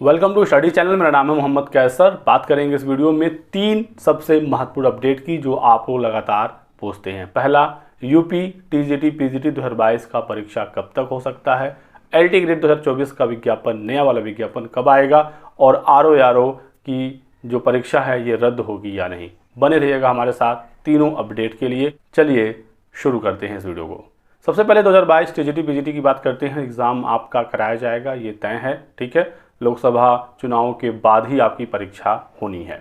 Welcome to study channel. मेरा नाम है मोहम्मद कैसर। बात करेंगे इस वीडियो में 3 सबसे महत्वपूर्ण अपडेट की जो आप लोग लगातार पूछते हैं। पहला, यूपी टीजीटी पीजीटी 2022 का परीक्षा कब तक हो सकता है। एलटी ग्रेड 2024 का विज्ञापन, नया वाला विज्ञापन कब आएगा, और आरओ की जो परीक्षा है ये रद्द होगी या नहीं। बने रहिएगा हमारे साथ तीनों अपडेट के लिए। चलिए शुरू करते हैं इस वीडियो को। सबसे पहले 2022 टीजीटी पीजीटी की बात करते हैं। एग्ज़ाम आपका कराया जाएगा, ये तय है, ठीक है। लोकसभा चुनाव के बाद ही आपकी परीक्षा होनी है।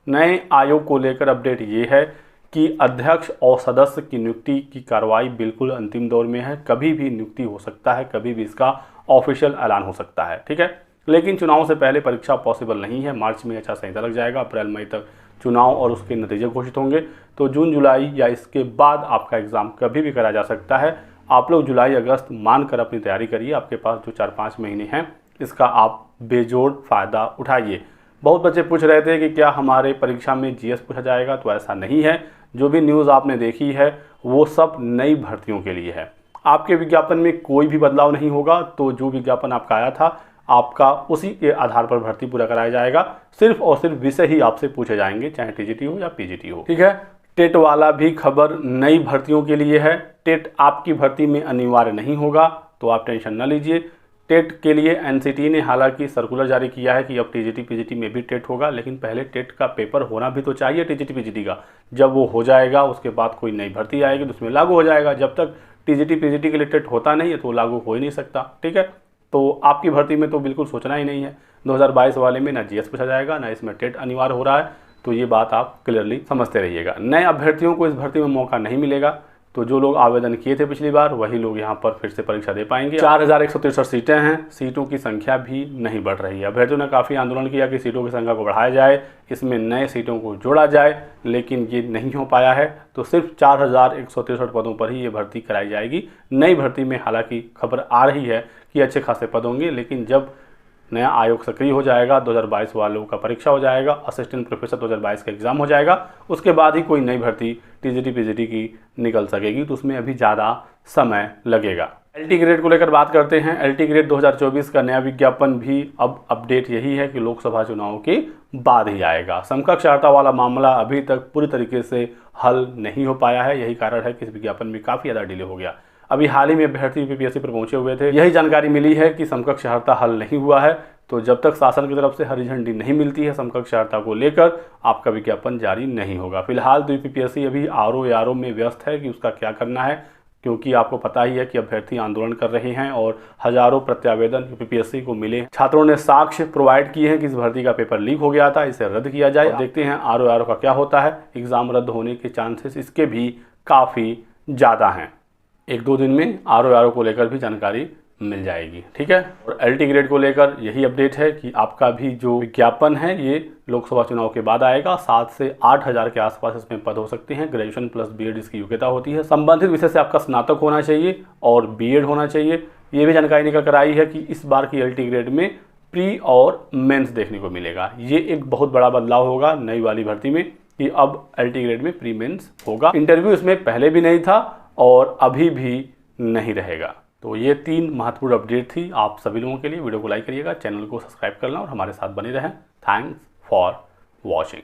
नए आयोग को लेकर अपडेट ये है कि अध्यक्ष और सदस्य की नियुक्ति की कार्रवाई बिल्कुल अंतिम दौर में है। कभी भी नियुक्ति हो सकता है, कभी भी इसका ऑफिशियल ऐलान हो सकता है, ठीक है। लेकिन चुनाव से पहले परीक्षा पॉसिबल नहीं है। मार्च में आचार संहिता लग जाएगा, अप्रैल मई तक चुनाव और उसके नतीजे घोषित होंगे, तो जून जुलाई या इसके बाद आपका एग्ज़ाम कभी भी कराया जा सकता है। आप लोग जुलाई अगस्त मानकर अपनी तैयारी करिए। आपके पास जो 4-5 महीने हैं इसका आप बेजोड़ फ़ायदा उठाइए। बहुत बच्चे पूछ रहे थे कि क्या हमारे परीक्षा में जीएस पूछा जाएगा, तो ऐसा नहीं है। जो भी न्यूज़ आपने देखी है वो सब नई भर्तियों के लिए है। आपके विज्ञापन में कोई भी बदलाव नहीं होगा। तो जो विज्ञापन आपका आया था आपका उसी के आधार पर भर्ती पूरा कराया जाएगा। सिर्फ और सिर्फ विषय ही आपसे पूछे जाएंगे, चाहे टीजीटी हो या पीजीटी हो, ठीक है। टेट वाला भी खबर नई भर्तियों के लिए है। टेट आपकी भर्ती में अनिवार्य नहीं होगा, तो आप टेंशन न लीजिए। टेट के लिए एनसीटी ने हालांकि सर्कुलर जारी किया है कि अब टीजीटी पीजीटी में भी टेट होगा, लेकिन पहले टेट का पेपर होना भी तो चाहिए टीजीटी पीजीटी का। जब वो हो जाएगा उसके बाद कोई नई भर्ती आएगी तो उसमें लागू हो जाएगा। जब तक टीजीटी पीजीटी के लिए टेट होता नहीं है तो लागू हो ही नहीं सकता, ठीक है। तो आपकी भर्ती में तो बिल्कुल सोचना ही नहीं है। 2022 वाले में ना जीएस पूछा जाएगा, ना इसमें टेट अनिवार्य हो रहा है। तो ये बात आप क्लियरली समझते रहिएगा। नए अभ्यर्थियों को इस भर्ती में मौका नहीं मिलेगा। तो जो लोग आवेदन किए थे पिछली बार वही लोग यहाँ पर फिर से परीक्षा दे पाएंगे। 4163 सीटें हैं। सीटों की संख्या भी नहीं बढ़ रही है। अभ्यर्थियों ने काफ़ी आंदोलन किया कि सीटों की संख्या को बढ़ाया जाए, इसमें नए सीटों को जोड़ा जाए, लेकिन ये नहीं हो पाया है। तो सिर्फ 4163 पदों पर ही ये भर्ती कराई जाएगी। नई भर्ती में हालांकि खबर आ रही है कि अच्छे खासे पद होंगे, लेकिन जब नया आयोग सक्रिय हो जाएगा, 2022 वालों का परीक्षा हो जाएगा, असिस्टेंट प्रोफेसर 2022 का एग्ज़ाम हो जाएगा, उसके बाद ही कोई नई भर्ती टीजीटी पीजीटी की निकल सकेगी। तो उसमें अभी ज़्यादा समय लगेगा। एलटी ग्रेड को लेकर बात करते हैं। एलटी ग्रेड 2024 का नया विज्ञापन भी अब अपडेट यही है कि लोकसभा चुनाव के बाद ही आएगा। समकक्ष अर्हता वाला मामला अभी तक पूरी तरीके से हल नहीं हो पाया है। यही कारण है कि इस विज्ञापन में काफ़ी ज़्यादा डिले हो गया। अभी हाल ही में अभ्यर्थी यूपीपीएससी पर पहुंचे हुए थे। यही जानकारी मिली है कि समकक्ष अर्हता हल नहीं हुआ है। तो जब तक शासन की तरफ से हरी झंडी नहीं मिलती है समकक्ष अर्हता को लेकर, आपका विज्ञापन जारी नहीं होगा। फिलहाल तो यूपीपीएससी अभी आरओ में व्यस्त है कि उसका क्या करना है, क्योंकि आपको पता ही है कि अभ्यर्थी आंदोलन कर रहे हैं और हजारों प्रत्यावेदन यूपीपीएससी को मिले। छात्रों ने साक्ष्य प्रोवाइड किए हैं कि इस भर्ती का पेपर लीक हो गया था, इसे रद्द किया जाए। देखते हैं आरओ का क्या होता है। एग्जाम रद्द होने के चांसेस इसके भी काफ़ी ज़्यादा हैं। 1-2 दिन में आरओ को लेकर भी जानकारी मिल जाएगी, ठीक है। और एलटी ग्रेड को लेकर यही अपडेट है कि आपका भी जो विज्ञापन है ये लोकसभा चुनाव के बाद आएगा। 7 से 8 हज़ार के आसपास इसमें पद हो सकते हैं। ग्रेजुएशन प्लस बीएड इसकी योग्यता होती है। संबंधित विषय से आपका स्नातक होना चाहिए और बीएड होना चाहिए। ये भी जानकारी निकल कर आई है कि इस बार की एलटी ग्रेड में प्री और मेंस देखने को मिलेगा। ये एक बहुत बड़ा बदलाव होगा नई वाली भर्ती में कि अब एलटी ग्रेड में प्री मेंस होगा। इंटरव्यू इसमें पहले भी नहीं था और अभी भी नहीं रहेगा। तो ये 3 महत्वपूर्ण अपडेट थी आप सभी लोगों के लिए। वीडियो को लाइक करिएगा, चैनल को सब्सक्राइब करना और हमारे साथ बने रहें। Thanks for watching.